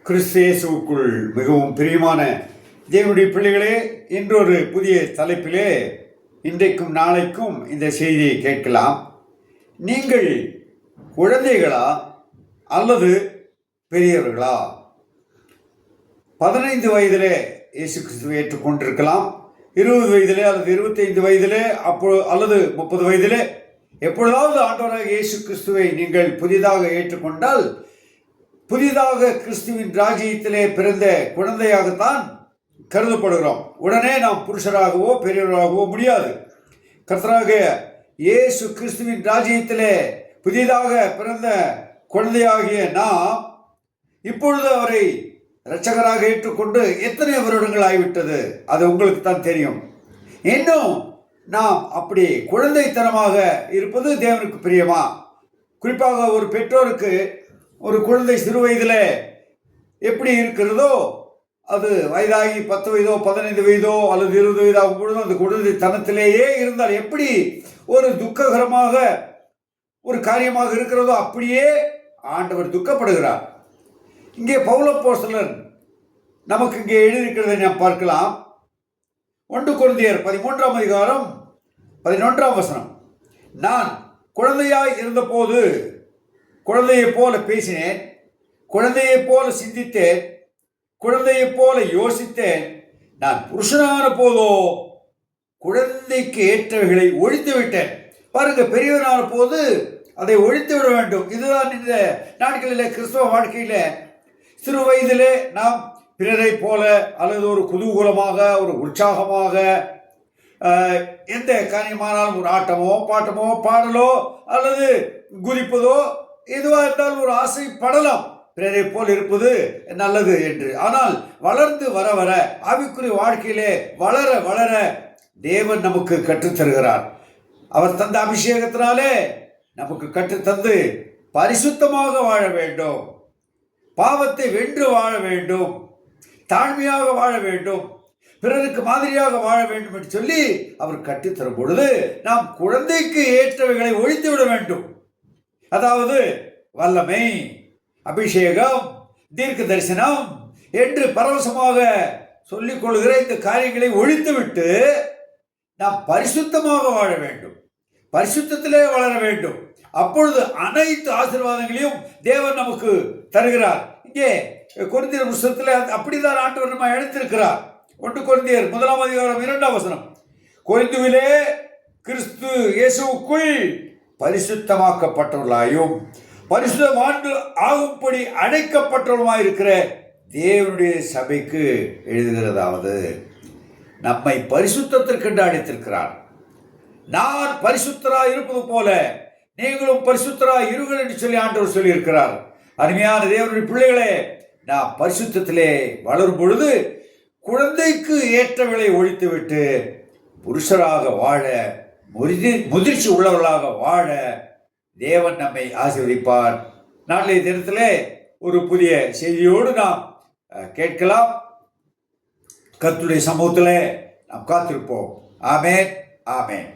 கிறிஸ்து இயேசுவுக்குள் மிகவும் பிரியமான தேவனுடைய பிள்ளைகளே, இன்றொரு புதிய தலைப்பிலே இன்றைக்கும் நாளைக்கும் இந்த செய்தியை கேட்கலாம். நீங்கள் குழந்தைகளா அல்லது பெரியவர்களா? 15 வயதிலே இயேசு கிறிஸ்துவை ஏற்றுக்கொண்டிருக்கலாம், 20 வயதிலே அல்லது 25 வயதிலே, அல்லது 30 வயதிலே எப்பொழுதாவது ஆண்டவராக இயேசு கிறிஸ்துவை நீங்கள் புதிதாக ஏற்றுக்கொண்டால், புதிதாக கிறிஸ்துவின் ராஜ்யத்திலே பிறந்த குழந்தையாகத்தான் கருதப்படுகிறோம். உடனே நாம் புருஷராகவோ பெரியவராகவோ முடியாது. கர்த்தராக இயேசு கிறிஸ்துவின் ராஜ்யத்திலே புதிதாக பிறந்த குழந்தையாகிய நாம் இப்பொழுது அவரை இரட்சகராக ஏற்றுக்கொண்டு எத்தனை வருடங்கள் ஆகிவிட்டது, அது உங்களுக்கு தான் தெரியும். இன்னும் நாம் அப்படி குழந்தைத்தனமாக இருப்பது தேவனுக்கு பிரியமா? குறிப்பாக ஒரு பெற்றோருக்கு ஒரு குழந்தை சிறு வயதில் எப்படி இருக்கிறதோ, அது வயதாகி 10 வயதோ 15 வயதோ அல்லது 20 வயதாகும் பொழுதும் அந்த குழந்தை தனத்திலேயே இருந்தால் எப்படி ஒரு துக்ககரமாக ஒரு காரியமாக இருக்கிறதோ அப்படியே ஆண்டவர் துக்கப்படுகிறார். இங்கே பவுல் அப்போஸ்தலன் நமக்கு இங்கே எழுதியிருக்கிறதை நாம் பார்க்கலாம். 1 கொரிந்தியர் 13ஆம் அதிகாரம் 11ஆம் வசனம். நான் குழந்தையாய் இருந்தபோது குழந்தையைப் போல பேசினேன், குழந்தையைப் போல சிந்தித்தேன், குழந்தையைப் போல யோசித்தேன். நான் புருஷனான போதோ குழந்தைக்கு ஏற்றவைகளை ஒழித்து விட்டேன். பாருங்க, பெரியவனான போது அதை ஒழித்து விட வேண்டும். இதுதான் இந்த நாட்களில் கிறிஸ்தவ வாழ்க்கையில் சிறு வயதிலே நாம் பிறரை போல அல்லது ஒரு குதூகூலமாக ஒரு உற்சாகமாக எந்த காரியமானாலும் ஒரு ஆட்டமோ பாட்டமோ பாடலோ அல்லது குதிப்பதோ எதுவாக இருந்தாலும் ஒரு ஆசைப்படலாம், பிறரை போல் இருப்பது நல்லது என்று. ஆனால் வளர்ந்து வர வர ஆவிக்குரிய வாழ்க்கையிலே வளர வளர தேவன் நமக்கு கற்றுத்தருகிறார். அவர் தந்த அபிஷேகத்தினாலே நமக்கு கற்றுத்தந்து பரிசுத்தமாக வாழ வேண்டும், பாவத்தை வென்று வாழ வேண்டும், தாழ்மையாக வாழ வேண்டும், பிறருக்கு மாதிரியாக வாழ வேண்டும் என்று சொல்லி அவர் கற்றுத்தரும் பொழுது நாம் குழந்தைக்கு ஏற்றவைகளை ஒழித்து விட வேண்டும். அதாவது வல்லமை, அபிஷேகம், தீர்க்க தரிசனம் என்று பரவசமாக சொல்லிக் கொள்கிற இந்த காரியங்களை ஒழித்துவிட்டு நாம் பரிசுத்தமாக வாழ வேண்டும், பரிசுத்தத்திலே வளர வேண்டும். அப்பொழுது அனைத்து ஆசீர்வாதங்களையும் தேவன் நமக்கு தருகிறார். இங்கே கொரிந்தியர் புத்தகத்தில் அப்படிதான் ஆண்டவர் நம்ம அழைத்திருக்கிறார். 1 கொரிந்தியர் 1ஆம் அதிகாரம் 2ஆம் வசனம். கொரிந்துவிலே கிறிஸ்து இயேசுவுக்குள் பரிசுத்தமாக்கப்பட்டவர்களாயும் பரிசுத்தமாண்டு ஆகும்படி அழைக்கப்பட்டவருமாயிருக்கிற தேவனுடைய சபைக்கு எழுதுகிறதாவது, நம்மை பரிசுத்தத்திற்கென்று அழைத்திருக்கிறார். நான் பரிசுத்தராய் இருப்பது போல நீங்களும் பரிசுத்தராய் இருங்கள் என்று சொல்லி ஆண்டவர் சொல்லியிருக்கிறார். அருமையான தேவனுடைய பிள்ளைகளே, நாம் பரிசுத்தத்திலே வளரும் பொழுது குழந்தைக்கு ஏற்றவைகளை ஒழித்துவிட்டு புருஷராக வாழ, முதிர்ச்சி உள்ளவர்களாக வாழ தேவன் நம்மை ஆசீர்வதிப்பார். நாளைய தினத்திலே ஒரு புதிய செய்தியோடு நாம் கேட்கலாம். கர்த்தருடைய சமூகத்திலே நாம் காத்திருப்போம். ஆமென், ஆமென்.